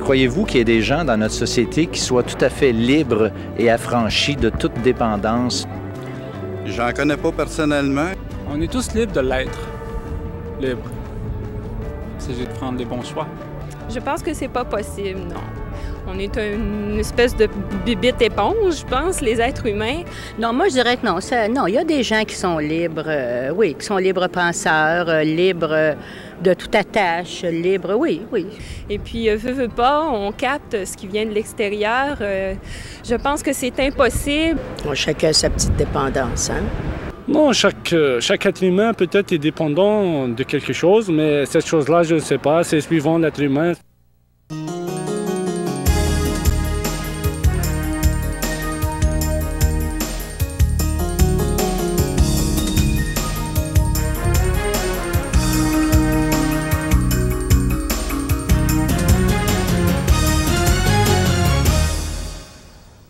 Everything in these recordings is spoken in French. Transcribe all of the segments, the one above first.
Croyez-vous qu'il y ait des gens dans notre société qui soient tout à fait libres et affranchis de toute dépendance? J'en connais pas personnellement. On est tous libres de l'être. Libres. Il s'agit de prendre des bons choix. Je pense que c'est pas possible, non. On est une espèce de bibite éponge, je pense, les êtres humains. Non, moi, je dirais que non. Non, il y a des gens qui sont libres, oui, qui sont libres penseurs, libres de toute attache, libres, oui. Et puis, veut pas, on capte ce qui vient de l'extérieur. Je pense que c'est impossible. Chacun a sa petite dépendance, hein? Non, chaque être humain peut-être est dépendant de quelque chose, mais cette chose-là, je ne sais pas, c'est suivant l'être humain.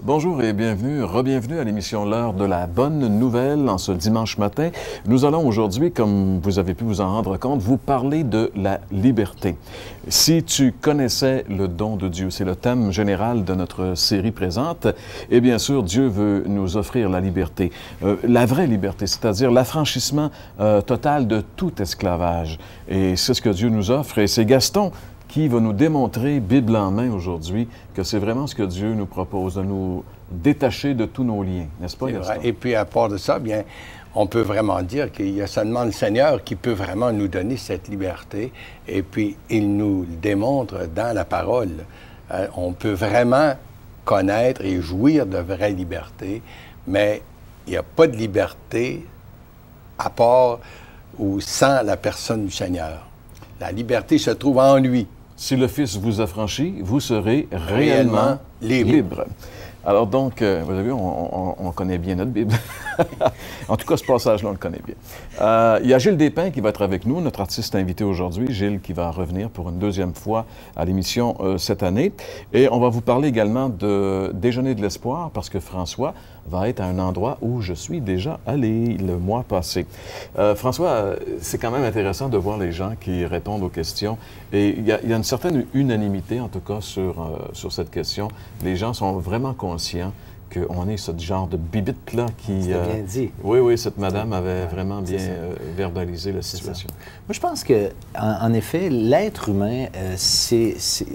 Bonjour et bienvenue, re-bienvenue à l'émission L'heure de la bonne nouvelle en ce dimanche matin. Nous allons aujourd'hui, comme vous avez pu vous en rendre compte, vous parler de la liberté. Si tu connaissais le don de Dieu, c'est le thème général de notre série présente, et bien sûr, Dieu veut nous offrir la liberté, la vraie liberté, c'est-à-dire l'affranchissement total de tout esclavage. Et c'est ce que Dieu nous offre, et c'est Gaston qui va nous démontrer, Bible en main aujourd'hui, que c'est vraiment ce que Dieu nous propose, de nous détacher de tous nos liens, n'est-ce pas, Gaston? Et puis, à part de ça, bien, on peut vraiment dire qu'il y a seulement le Seigneur qui peut vraiment nous donner cette liberté, et puis il nous le démontre dans la parole. On peut vraiment connaître et jouir de vraie liberté, mais il n'y a pas de liberté à part ou sans la personne du Seigneur. La liberté se trouve en lui. Si le Fils vous affranchit, vous serez réellement libre. Alors donc, vous avez vu, on connaît bien notre Bible. En tout cas, ce passage-là, on le connaît bien. Il y a Gilles Despins qui va être avec nous, notre artiste invité aujourd'hui. Gilles qui va revenir pour une deuxième fois à l'émission cette année. Et on va vous parler également de Déjeuner de l'espoir, parce que François va être à un endroit où je suis déjà allé le mois passé. François, c'est quand même intéressant de voir les gens qui répondent aux questions. Et il y a une certaine unanimité, en tout cas, sur cette question. Les gens sont vraiment conscients qu'on est ce genre de bibite-là qui... C'était bien dit. Oui, cette madame avait vraiment bien verbalisé la situation. Moi, je pense que, en effet, l'être humain,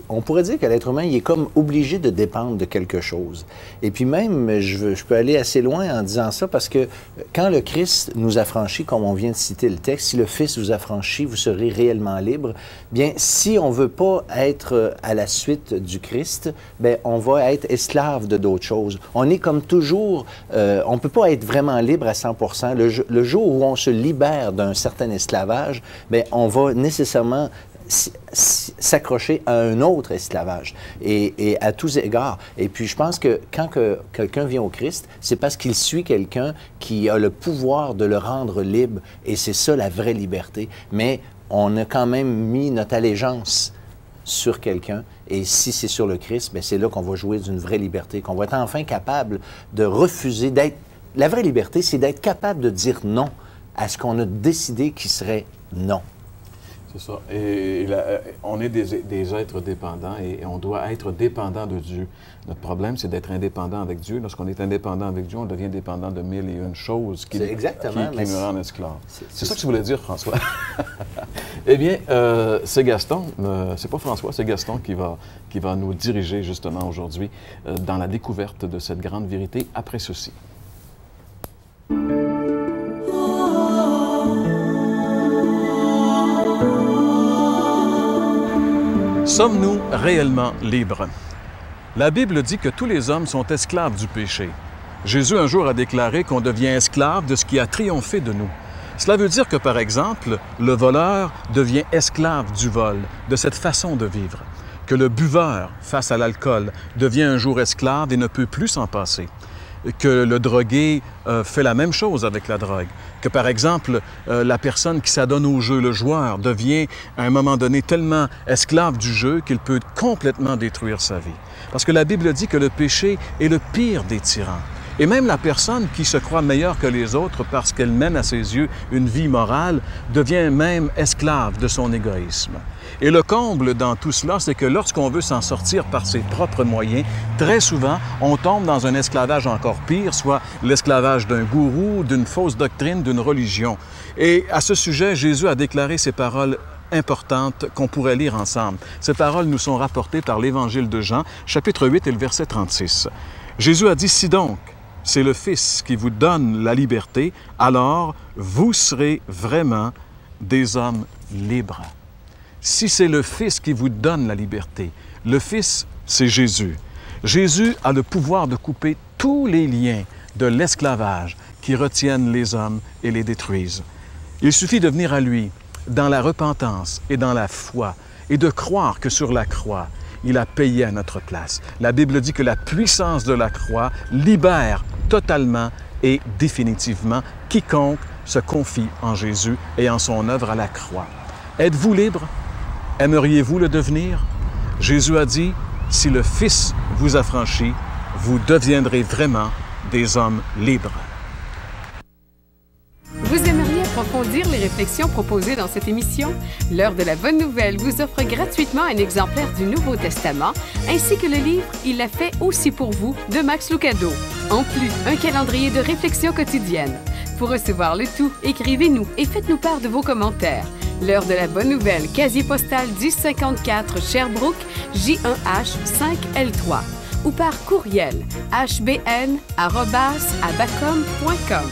on pourrait dire que l'être humain, il est comme obligé de dépendre de quelque chose. Et puis même, je peux aller assez loin en disant ça, parce que quand le Christ nous affranchit, comme on vient de citer le texte, si le Fils vous affranchit, vous serez réellement libre. Bien, si on ne veut pas être à la suite du Christ, bien, on va être esclave de d'autres choses. On est comme toujours, on ne peut pas être vraiment libre à 100%. Le jour où on se libère d'un certain esclavage, bien, on va nécessairement s'accrocher à un autre esclavage, et à tous égards. Et puis, je pense que quand quelqu'un vient au Christ, c'est parce qu'il suit quelqu'un qui a le pouvoir de le rendre libre, et c'est ça la vraie liberté. Mais on a quand même mis notre allégeance sur quelqu'un, et si c'est sur le Christ, bien, c'est là qu'on va jouer d'une vraie liberté, qu'on va être enfin capable de refuser d'être... La vraie liberté, c'est d'être capable de dire non à ce qu'on a décidé qui serait non. C'est ça. Et on est des êtres dépendants et on doit être dépendant de Dieu. Notre problème, c'est d'être indépendant avec Dieu. Lorsqu'on est indépendant avec Dieu, on devient dépendant de mille et une choses qui nous rendent esclaves. C'est ça que tu voulais dire, François. Eh bien, c'est Gaston, c'est pas François, c'est Gaston qui va nous diriger justement aujourd'hui dans la découverte de cette grande vérité après ceci. Sommes-nous réellement libres? La Bible dit que tous les hommes sont esclaves du péché. Jésus un jour a déclaré qu'on devient esclave de ce qui a triomphé de nous. Cela veut dire que, par exemple, le voleur devient esclave du vol, de cette façon de vivre. Que le buveur, face à l'alcool, devient un jour esclave et ne peut plus s'en passer. Que le drogué fait la même chose avec la drogue. Que, par exemple, la personne qui s'adonne au jeu, le joueur, devient à un moment donné tellement esclave du jeu qu'il peut complètement détruire sa vie. Parce que la Bible dit que le péché est le pire des tyrans. Et même la personne qui se croit meilleure que les autres parce qu'elle mène à ses yeux une vie morale devient même esclave de son égoïsme. Et le comble dans tout cela, c'est que lorsqu'on veut s'en sortir par ses propres moyens, très souvent, on tombe dans un esclavage encore pire, soit l'esclavage d'un gourou, d'une fausse doctrine, d'une religion. Et à ce sujet, Jésus a déclaré ces paroles importantes qu'on pourrait lire ensemble. Ces paroles nous sont rapportées par l'Évangile de Jean, chapitre 8 et le verset 36. Jésus a dit, « Si donc, c'est le Fils qui vous donne la liberté, alors vous serez vraiment des hommes libres. » Si c'est le Fils qui vous donne la liberté, le Fils, c'est Jésus. Jésus a le pouvoir de couper tous les liens de l'esclavage qui retiennent les hommes et les détruisent. Il suffit de venir à lui dans la repentance et dans la foi et de croire que sur la croix, il a payé à notre place. La Bible dit que la puissance de la croix libère totalement et définitivement quiconque se confie en Jésus et en son œuvre à la croix. Êtes-vous libre? Aimeriez-vous le devenir? Jésus a dit, « Si le Fils vous affranchit, vous deviendrez vraiment des hommes libres. » Vous aimeriez approfondir les réflexions proposées dans cette émission? L'Heure de la Bonne Nouvelle vous offre gratuitement un exemplaire du Nouveau Testament, ainsi que le livre « Il l'a fait aussi pour vous » de Max Lucado. En plus, un calendrier de réflexion quotidienne. Pour recevoir le tout, écrivez-nous et faites-nous part de vos commentaires. L'Heure de la Bonne Nouvelle, casier postal 1054 Sherbrooke, J1H5L3. Ou par courriel hbn@abacom.com.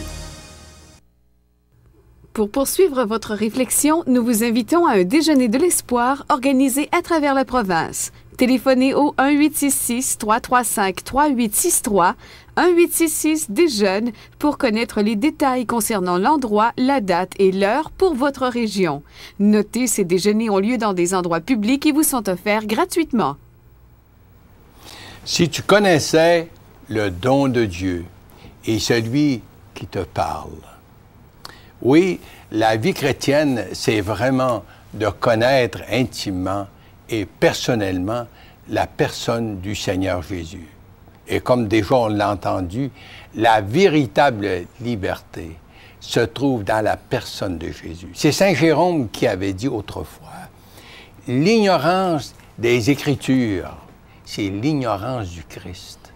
Pour poursuivre votre réflexion, nous vous invitons à un déjeuner de l'espoir organisé à travers la province. Téléphonez au 1-866-335-3863, 1-866-DÉJEUNE pour connaître les détails concernant l'endroit, la date et l'heure pour votre région. Notez, ces déjeuners ont lieu dans des endroits publics et vous sont offerts gratuitement. Si tu connaissais le don de Dieu et celui qui te parle. Oui, la vie chrétienne, c'est vraiment de connaître intimement et personnellement la personne du Seigneur Jésus. Et comme déjà on l'a entendu, la véritable liberté se trouve dans la personne de Jésus. C'est Saint Jérôme qui avait dit autrefois, « L'ignorance des Écritures, c'est l'ignorance du Christ. »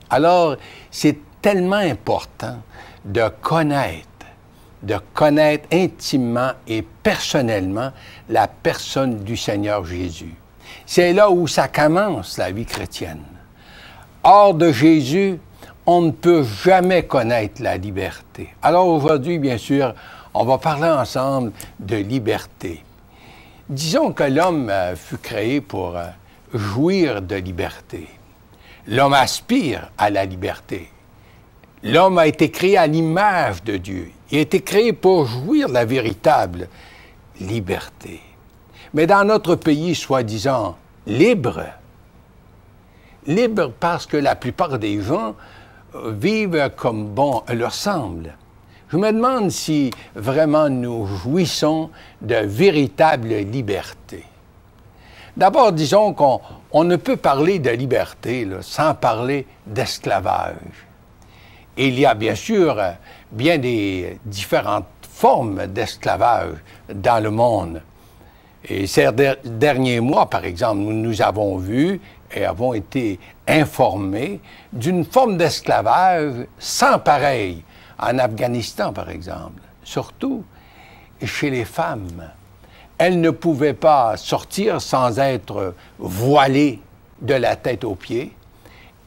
Alors, c'est tellement important de connaître intimement et personnellement la personne du Seigneur Jésus. C'est là où ça commence, la vie chrétienne. Hors de Jésus, on ne peut jamais connaître la liberté. Alors aujourd'hui, bien sûr, on va parler ensemble de liberté. Disons que l'homme fut créé pour jouir de liberté. L'homme aspire à la liberté. L'homme a été créé à l'image de Dieu. Il a été créé pour jouir de la véritable liberté. Mais dans notre pays, soi-disant libre parce que la plupart des gens vivent comme bon leur semble. Je me demande si vraiment nous jouissons de véritable liberté. D'abord, disons qu'on ne peut parler de liberté sans parler d'esclavage. Il y a bien sûr bien des différentes formes d'esclavage dans le monde. Et ces derniers mois, par exemple, nous avons vu et avons été informés d'une forme d'esclavage sans pareil en Afghanistan, par exemple. Surtout chez les femmes. Elles ne pouvaient pas sortir sans être voilées de la tête aux pieds.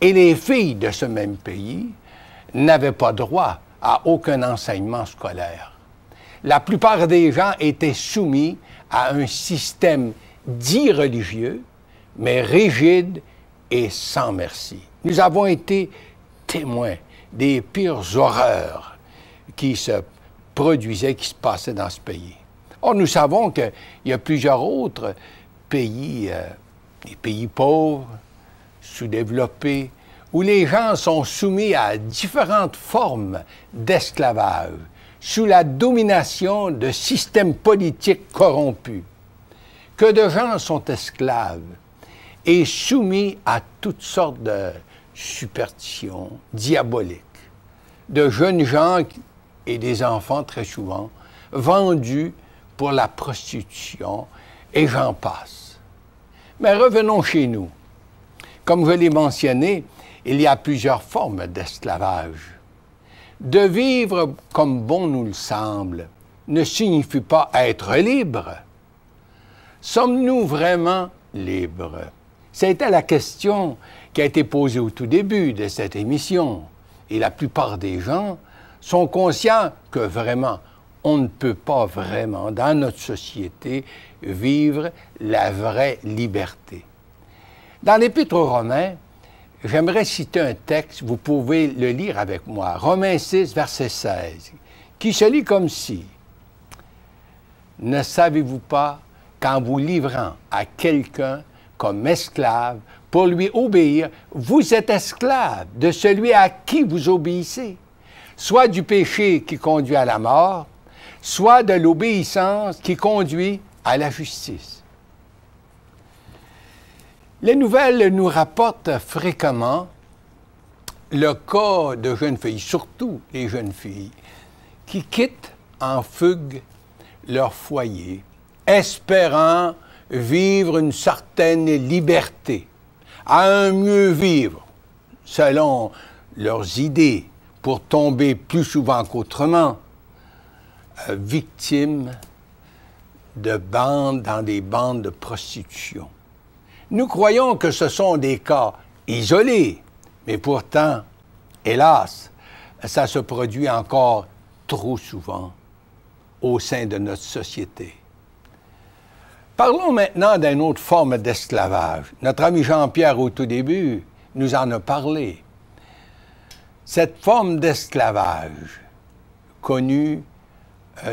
Et les filles de ce même pays n'avaient pas droit à aucun enseignement scolaire. La plupart des gens étaient soumis à un système dit religieux, mais rigide et sans merci. Nous avons été témoins des pires horreurs qui se produisaient, qui se passaient dans ce pays. Or, nous savons qu'il y a plusieurs autres pays, des pays pauvres, sous-développés, où les gens sont soumis à différentes formes d'esclavage, sous la domination de systèmes politiques corrompus, que de gens sont esclaves et soumis à toutes sortes de superstitions diaboliques, de jeunes gens et des enfants très souvent vendus pour la prostitution et j'en passe. Mais revenons chez nous. Comme je l'ai mentionné, il y a plusieurs formes d'esclavage. De vivre comme bon nous le semble ne signifie pas être libre. Sommes-nous vraiment libres? C'était la question qui a été posée au tout début de cette émission. Et la plupart des gens sont conscients que vraiment, on ne peut pas vraiment, dans notre société, vivre la vraie liberté. Dans l'Épître aux Romains, j'aimerais citer un texte, vous pouvez le lire avec moi, Romains 6, verset 16, qui se lit comme ci. « Ne savez-vous pas qu'en vous livrant à quelqu'un comme esclave pour lui obéir, vous êtes esclave de celui à qui vous obéissez, soit du péché qui conduit à la mort, soit de l'obéissance qui conduit à la justice. » Les nouvelles nous rapportent fréquemment le cas de jeunes filles, surtout les jeunes filles, qui quittent en fugue leur foyer, espérant vivre une certaine liberté, à un mieux vivre, selon leurs idées, pour tomber plus souvent qu'autrement, victimes de bandes dans des bandes de prostitution. Nous croyons que ce sont des cas isolés, mais pourtant, hélas, ça se produit encore trop souvent au sein de notre société. Parlons maintenant d'une autre forme d'esclavage. Notre ami Jean-Pierre, au tout début, nous en a parlé. Cette forme d'esclavage, connue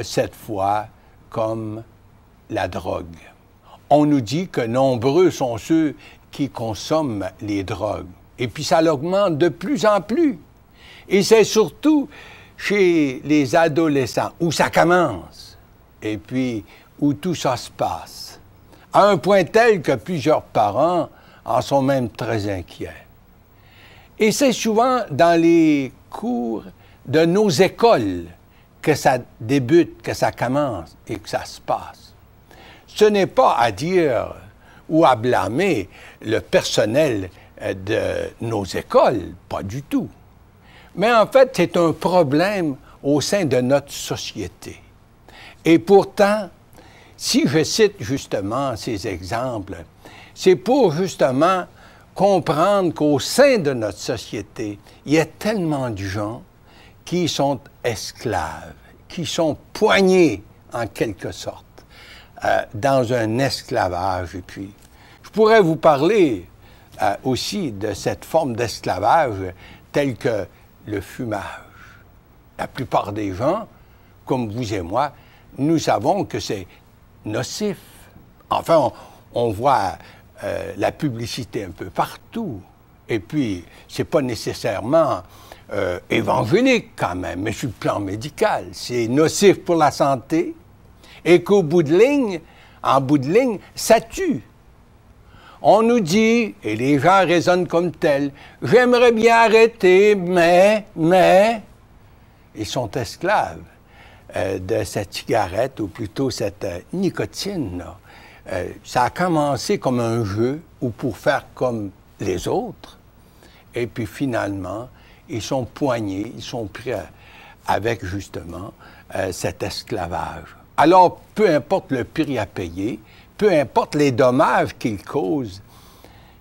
cette fois comme la drogue. On nous dit que nombreux sont ceux qui consomment les drogues. Et puis ça augmente de plus en plus. Et c'est surtout chez les adolescents où ça commence. Et puis où tout ça se passe. À un point tel que plusieurs parents en sont même très inquiets. Et c'est souvent dans les cours de nos écoles que ça débute, que ça commence et que ça se passe. Ce n'est pas à dire ou à blâmer le personnel de nos écoles, pas du tout. Mais en fait, c'est un problème au sein de notre société. Et pourtant, si je cite justement ces exemples, c'est pour justement comprendre qu'au sein de notre société, il y a tellement de gens qui sont esclaves, qui sont poignés en quelque sorte dans un esclavage. Et puis, je pourrais vous parler aussi de cette forme d'esclavage telle que le fumage. La plupart des gens, comme vous et moi, nous savons que c'est nocif. Enfin, on voit la publicité un peu partout. Et puis, c'est pas nécessairement évangélique quand même, mais sur le plan médical. C'est nocif pour la santé et qu'au bout de ligne, en bout de ligne, ça tue. On nous dit, et les gens raisonnent comme tel, « J'aimerais bien arrêter, mais... » Ils sont esclaves de cette cigarette, ou plutôt cette nicotine. Ça a commencé comme un jeu, ou pour faire comme les autres. Et puis finalement, ils sont poignés, ils sont pris avec justement cet esclavage. Alors, peu importe le prix à payer, peu importe les dommages qu'ils causent,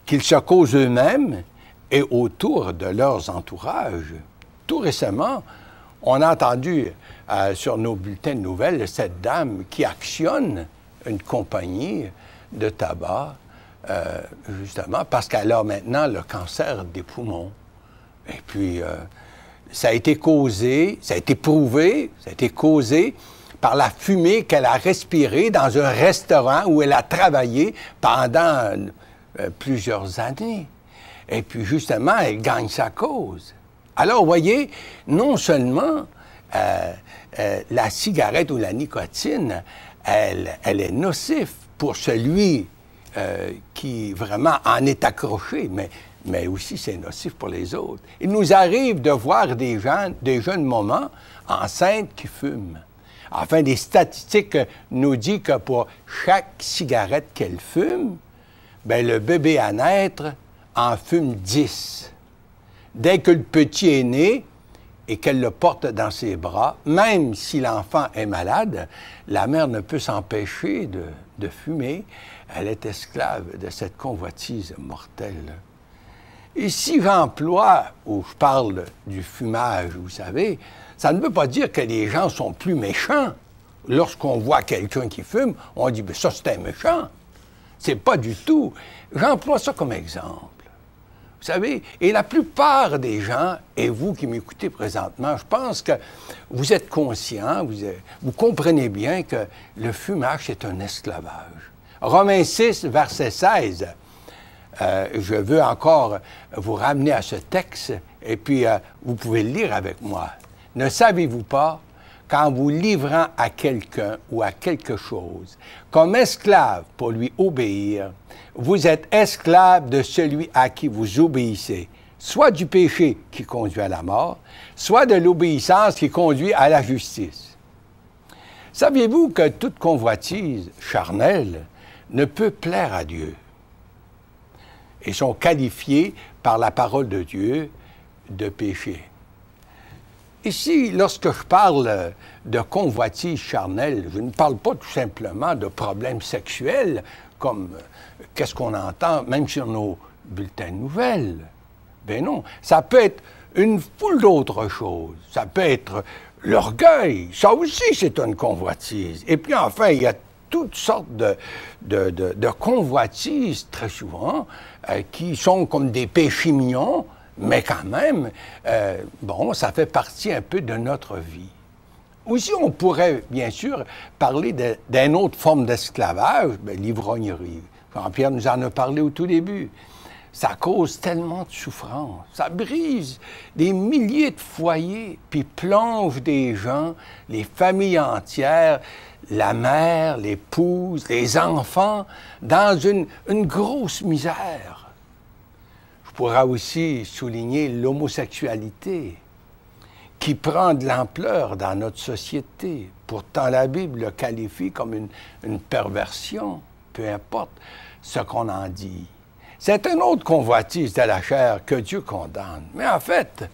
qu'ils se causent eux-mêmes et autour de leurs entourages. Tout récemment, on a entendu sur nos bulletins de nouvelles cette dame qui actionne une compagnie de tabac, justement, parce qu'elle a maintenant le cancer des poumons. Et puis, ça a été causé, ça a été prouvé, ça a été causé par la fumée qu'elle a respirée dans un restaurant où elle a travaillé pendant plusieurs années. Et puis, justement, elle gagne sa cause. Alors, vous voyez, non seulement la cigarette ou la nicotine, elle est nocive pour celui qui vraiment en est accroché, mais aussi c'est nocif pour les autres. Il nous arrive de voir des jeunes moments enceintes qui fument. Enfin, les statistiques nous disent que pour chaque cigarette qu'elle fume, bien, le bébé à naître en fume 10. Dès que le petit est né et qu'elle le porte dans ses bras, même si l'enfant est malade, la mère ne peut s'empêcher de fumer. Elle est esclave de cette convoitise mortelle. Et si j'emploie, ou je parle du fumage, vous savez, ça ne veut pas dire que les gens sont plus méchants. Lorsqu'on voit quelqu'un qui fume, on dit « ça, c'est un méchant ». C'est pas du tout. J'emploie ça comme exemple. Vous savez, et la plupart des gens, et vous qui m'écoutez présentement, je pense que vous êtes conscients, vous comprenez bien que le fumage, c'est un esclavage. Romains 6, verset 16. Je veux encore vous ramener à ce texte, et puis vous pouvez le lire avec moi. « Ne savez-vous pas qu'en vous livrant à quelqu'un ou à quelque chose, comme esclave pour lui obéir, vous êtes esclave de celui à qui vous obéissez, soit du péché qui conduit à la mort, soit de l'obéissance qui conduit à la justice. Saviez-vous que toute convoitise charnelle ne peut plaire à Dieu et sont qualifiés par la parole de Dieu de péché? Ici, lorsque je parle de convoitise charnelle, je ne parle pas tout simplement de problèmes sexuels, comme qu'est-ce qu'on entend, même sur nos bulletins de nouvelles. Ben non, ça peut être une foule d'autres choses. Ça peut être l'orgueil, ça aussi c'est une convoitise. Et puis enfin, il y a toutes sortes de convoitises, très souvent, qui sont comme des péchés mignons, mais quand même, bon, ça fait partie un peu de notre vie. Aussi, on pourrait, bien sûr, parler d'une autre forme d'esclavage, l'ivrognerie. Jean-Pierre nous en a parlé au tout début. Ça cause tellement de souffrance. Ça brise des milliers de foyers, puis plonge des gens, les familles entières, la mère, l'épouse, les enfants, dans une grosse misère. Je pourrais aussi souligner l'homosexualité qui prend de l'ampleur dans notre société. Pourtant, la Bible le qualifie comme une perversion, peu importe ce qu'on en dit. C'est une autre convoitise de la chair que Dieu condamne. Mais en fait,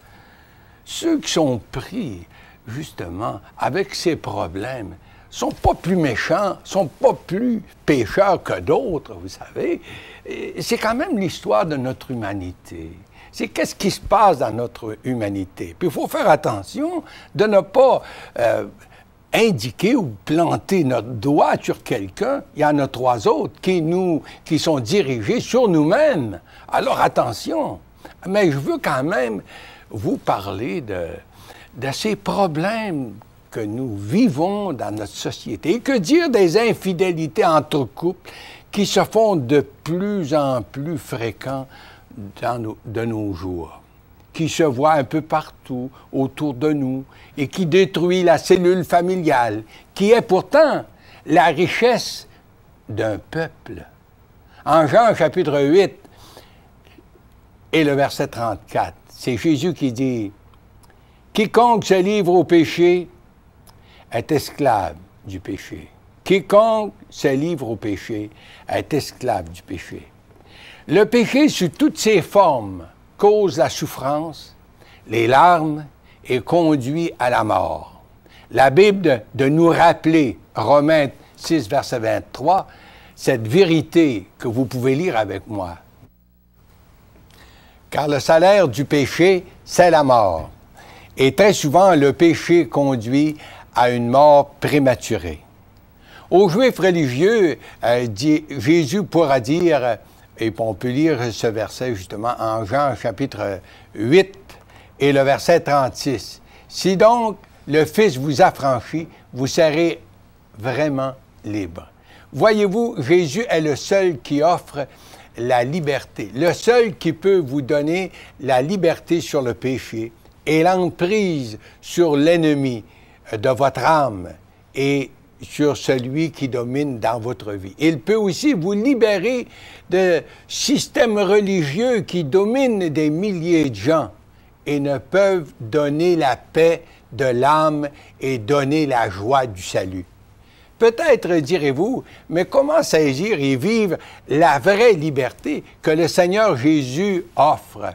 ceux qui sont pris, justement, avec ces problèmes, sont pas plus méchants, sont pas plus pécheurs que d'autres, vous savez. C'est quand même l'histoire de notre humanité. C'est qu'est-ce qui se passe dans notre humanité. Puis il faut faire attention de ne pas indiquer ou planter notre doigt sur quelqu'un. Il y en a 3 autres qui sont dirigés sur nous-mêmes. Alors attention. Mais je veux quand même vous parler de ces problèmes que nous vivons dans notre société. Et que dire des infidélités entre couples qui se font de plus en plus fréquents de nos jours, qui se voient un peu partout autour de nous et qui détruit la cellule familiale, qui est pourtant la richesse d'un peuple. En Jean chapitre 8 et le verset 34, c'est Jésus qui dit « Quiconque se livre au péché est esclave du péché. Quiconque se livre au péché est esclave du péché. » Le péché, sous toutes ses formes, cause la souffrance, les larmes et conduit à la mort. La Bible de nous rappeler, Romains 6, verset 23, cette vérité que vous pouvez lire avec moi. Car le salaire du péché, c'est la mort. Et très souvent, le péché conduit à une mort prématurée. Aux Juifs religieux, Jésus pourra dire, et on peut lire ce verset justement en Jean chapitre 8 et le verset 36. « Si donc le Fils vous affranchit, vous serez vraiment libre. » Voyez-vous, Jésus est le seul qui offre la liberté, le seul qui peut vous donner la liberté sur le péché et l'emprise sur l'ennemi de votre âme et sur celui qui domine dans votre vie. Il peut aussi vous libérer de systèmes religieux qui dominent des milliers de gens et ne peuvent donner la paix de l'âme et donner la joie du salut. Peut-être direz-vous, mais comment saisir et vivre la vraie liberté que le Seigneur Jésus offre?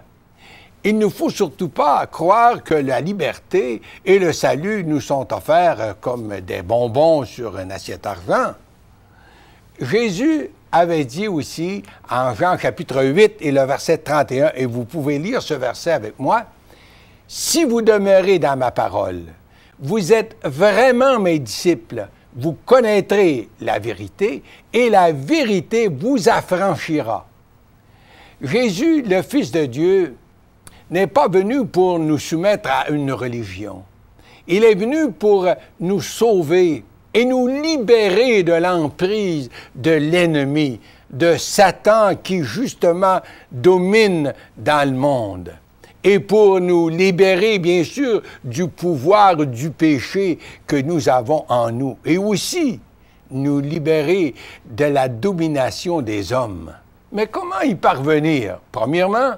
Il ne faut surtout pas croire que la liberté et le salut nous sont offerts comme des bonbons sur une assiette d'argent. Jésus avait dit aussi en Jean chapitre 8 et le verset 31, et vous pouvez lire ce verset avec moi, « Si vous demeurez dans ma parole, vous êtes vraiment mes disciples, vous connaîtrez la vérité et la vérité vous affranchira. » Jésus, le Fils de Dieu, n'est pas venu pour nous soumettre à une religion. Il est venu pour nous sauver et nous libérer de l'emprise de l'ennemi, de Satan qui justement domine dans le monde. Et pour nous libérer, bien sûr, du pouvoir du péché que nous avons en nous. Et aussi nous libérer de la domination des hommes. Mais comment y parvenir? Premièrement,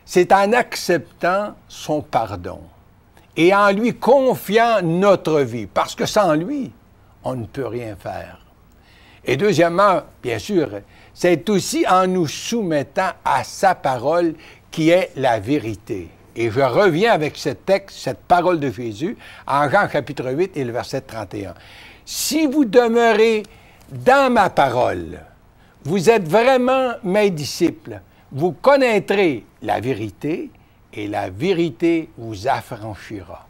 c'est en acceptant son pardon et en lui confiant notre vie, parce que sans lui, on ne peut rien faire. Et deuxièmement, bien sûr, c'est aussi en nous soumettant à sa parole qui est la vérité. Et je reviens avec ce texte, cette parole de Jésus, en Jean chapitre 8 et le verset 31. « Si vous demeurez dans ma parole, vous êtes vraiment mes disciples. Vous connaîtrez la vérité et la vérité vous affranchira. »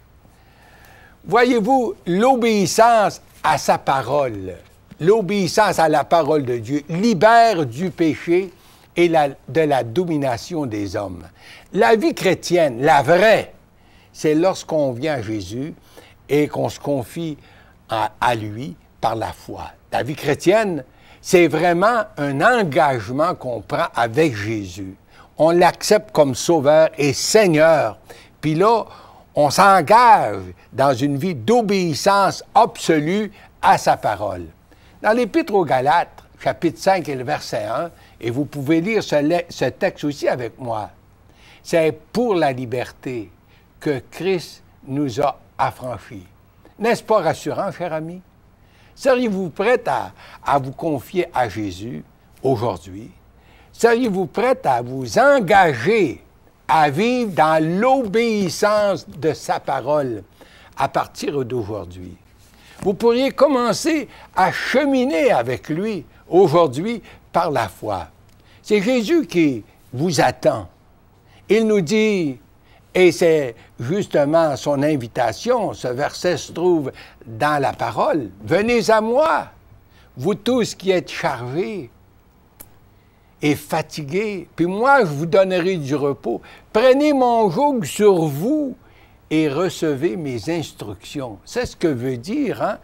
Voyez-vous, l'obéissance à sa parole, l'obéissance à la parole de Dieu libère du péché et de la domination des hommes. La vie chrétienne, la vraie, c'est lorsqu'on vient à Jésus et qu'on se confie à lui par la foi. La vie chrétienne, c'est vraiment un engagement qu'on prend avec Jésus. On l'accepte comme sauveur et Seigneur. Puis là, on s'engage dans une vie d'obéissance absolue à sa parole. Dans l'Épître aux Galates, chapitre 5 et le verset 1, et vous pouvez lire ce texte aussi avec moi, c'est pour la liberté que Christ nous a affranchis. N'est-ce pas rassurant, cher ami? Seriez-vous prête à vous confier à Jésus aujourd'hui? Seriez-vous prête à vous engager à vivre dans l'obéissance de sa parole à partir d'aujourd'hui? Vous pourriez commencer à cheminer avec lui aujourd'hui par la foi. C'est Jésus qui vous attend. Il nous dit, et c'est justement son invitation, ce verset se trouve dans la parole, « Venez à moi, vous tous qui êtes chargés et fatigués, puis moi je vous donnerai du repos. Prenez mon joug sur vous et recevez mes instructions. » C'est ce que veut dire, hein?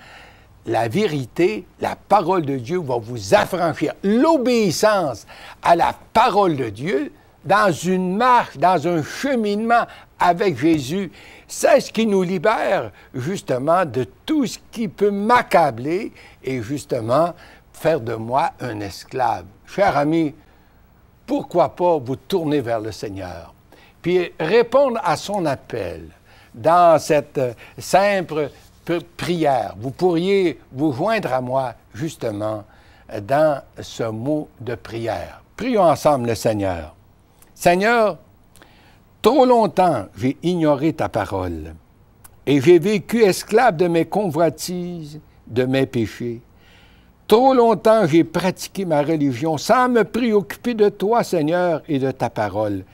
La vérité, la parole de Dieu va vous affranchir. L'obéissance à la parole de Dieu, dans une marche, dans un cheminement avec Jésus, c'est ce qui nous libère justement de tout ce qui peut m'accabler et justement faire de moi un esclave. Cher ami, pourquoi pas vous tourner vers le Seigneur, puis répondre à son appel dans cette simple prière. Vous pourriez vous joindre à moi justement dans ce mot de prière. Prions ensemble le Seigneur. Seigneur, trop longtemps j'ai ignoré ta parole et j'ai vécu esclave de mes convoitises, de mes péchés. Trop longtemps j'ai pratiqué ma religion sans me préoccuper de toi, Seigneur, et de ta parole.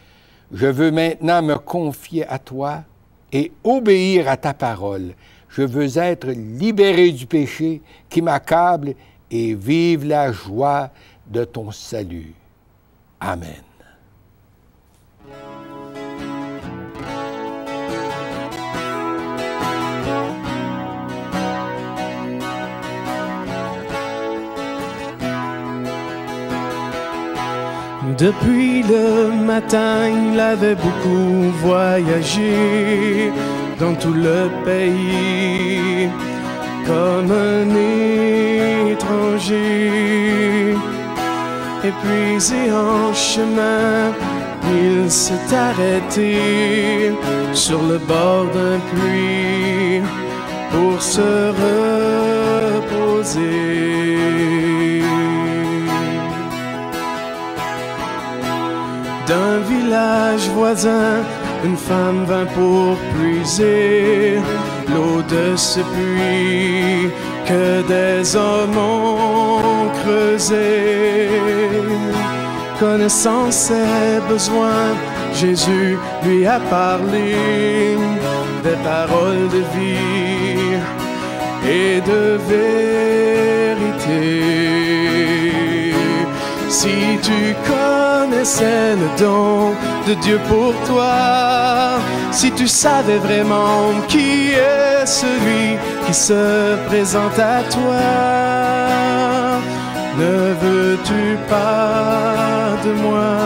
Je veux maintenant me confier à toi et obéir à ta parole. Je veux être libéré du péché qui m'accable et vivre la joie de ton salut. Amen. Depuis le matin, il avait beaucoup voyagé dans tout le pays comme un étranger. Épuisé en chemin, il s'est arrêté sur le bord d'un puits pour se reposer. D'un village voisin, une femme vint pour puiser l'eau de ce puits que des hommes ont creusé. Connaissant ses besoins, Jésus lui a parlé des paroles de vie et de vérité. Si tu connaissais le don de Dieu pour toi, si tu savais vraiment qui est celui qui se présente à toi, ne veux-tu pas de moi?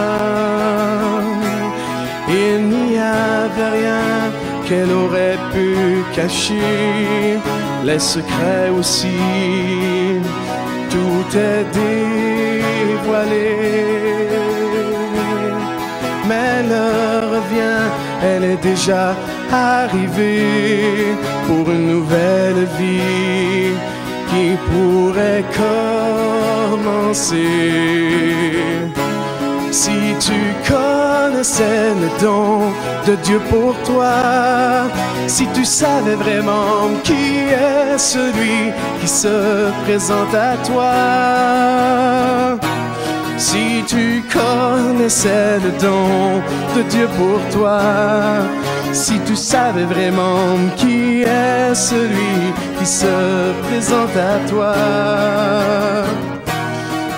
Il n'y avait rien qu'elle aurait pu cacher, les secrets aussi, tout est dévoilé. Mais l'heure vient, elle est déjà arrivée pour une nouvelle vie qui pourrait commencer. Si tu connaissais le don de Dieu pour toi, si tu savais vraiment qui est celui qui se présente à toi, si tu connaissais le don de Dieu pour toi, si tu savais vraiment qui est celui qui se présente à toi,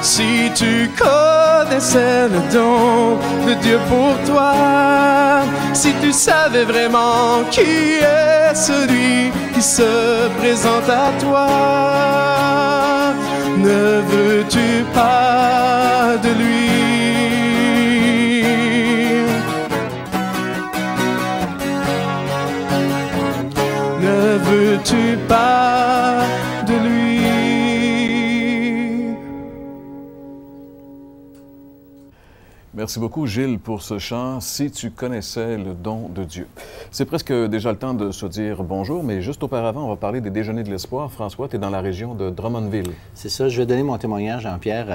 si tu connaissais le don de Dieu pour toi, si tu savais vraiment qui est celui qui se présente à toi, ne veux-tu pas de lui? Ne veux-tu pas de lui? Merci beaucoup, Gilles, pour ce chant « Si tu connaissais le don de Dieu ». C'est presque déjà le temps de se dire bonjour, mais juste auparavant, on va parler des Déjeuners de l'Espoir. François, tu es dans la région de Drummondville. C'est ça, je vais donner mon témoignage, Jean-Pierre,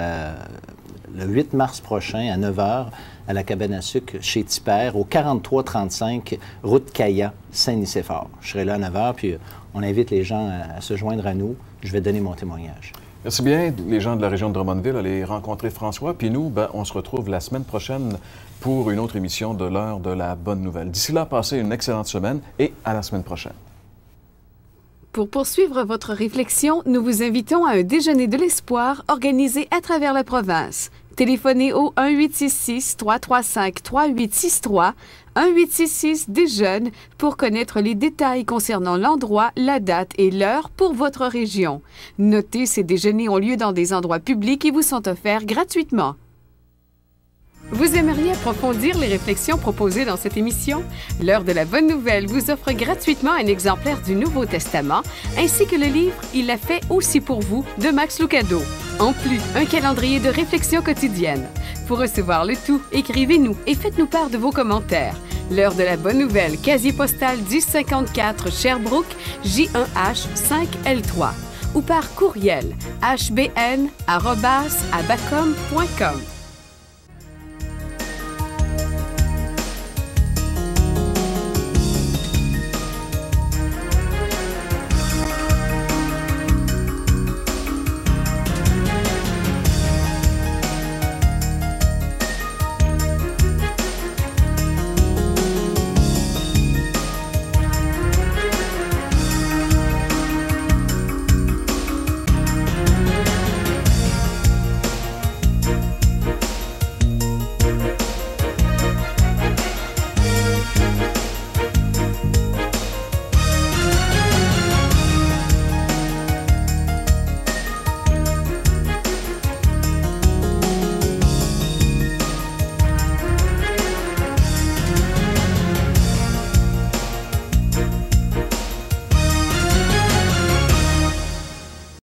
le 8 mars prochain à 9 h à la cabane à sucre chez Tipper, au 4335 route Caya, Saint-Nicéphore. Je serai là à 9 h, puis on invite les gens à se joindre à nous. Je vais donner mon témoignage. Merci bien, les gens de la région de Drummondville, allez rencontrer François. Puis nous, on se retrouve la semaine prochaine pour une autre émission de l'heure de la bonne nouvelle. D'ici là, passez une excellente semaine et à la semaine prochaine. Pour poursuivre votre réflexion, nous vous invitons à un déjeuner de l'espoir organisé à travers la province. Téléphonez au 1-866-335-3863, 1-866-DÉJEUNE pour connaître les détails concernant l'endroit, la date et l'heure pour votre région. Notez, ces déjeuners ont lieu dans des endroits publics et vous sont offerts gratuitement. Vous aimeriez approfondir les réflexions proposées dans cette émission? L'heure de la bonne nouvelle vous offre gratuitement un exemplaire du Nouveau Testament, ainsi que le livre « Il l'a fait aussi pour vous » de Max Lucado. En plus, un calendrier de réflexion quotidienne. Pour recevoir le tout, écrivez-nous et faites-nous part de vos commentaires. L'heure de la bonne nouvelle, casier postal 1054 Sherbrooke, J1H 5L3. Ou par courriel hbn@abacom.com.